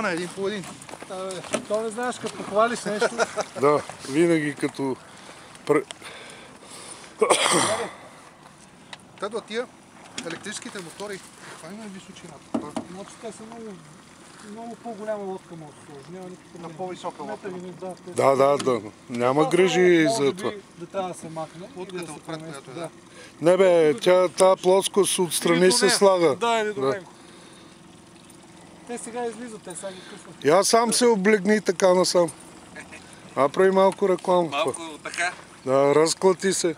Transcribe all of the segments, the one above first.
На един по един. То не знаеш, като похвалиш нещо. Да, винаги като... Та до тия електрическите мотори, каква има височината? Значи те са много по-голяма лодка може да сложи. Няма никакъв проблем. На по-висока лодка. Да. Няма грижи за това. Да трябва да се махне. Лодката отпред, която е, да. Не бе, тази плоскост отстрани се слага. Да, или до него. Те сега излизат, те сега ги късват. Я сам се облегни така насам. Прави малко реклама. Малко така. Да, разклати се.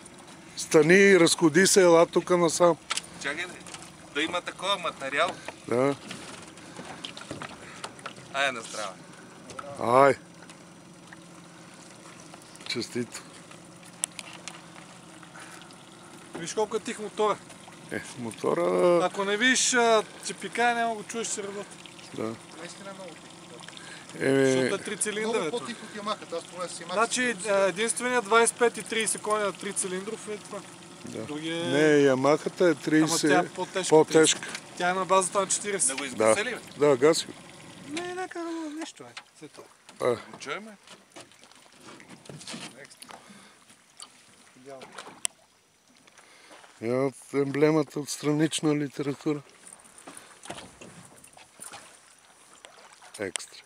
Стани, разходи се, ела тук насам. Чакай да има такова материал. Да. Ай, на здрава. Ай. Честито. Виж колко е тих мотора. Мотора... Ако не видиш, че пикае, няма го чуеш, че работи. Да. Наистина е много тихо. Защото е 3 цилиндъра. Много по-тихо от Ямахата, аз поне си Ямаха. Значи единственият 25 и 30 коня на 3 цилиндров е това. Да. Не, Ямахата е 30. Ама тя е по-тежка. Тя е на базата на 40. Да го изгаси ли, бе? Да, гаси. Не, нека нещо е. След това. Го чуеме? Емблемата от странична литература. Екстра.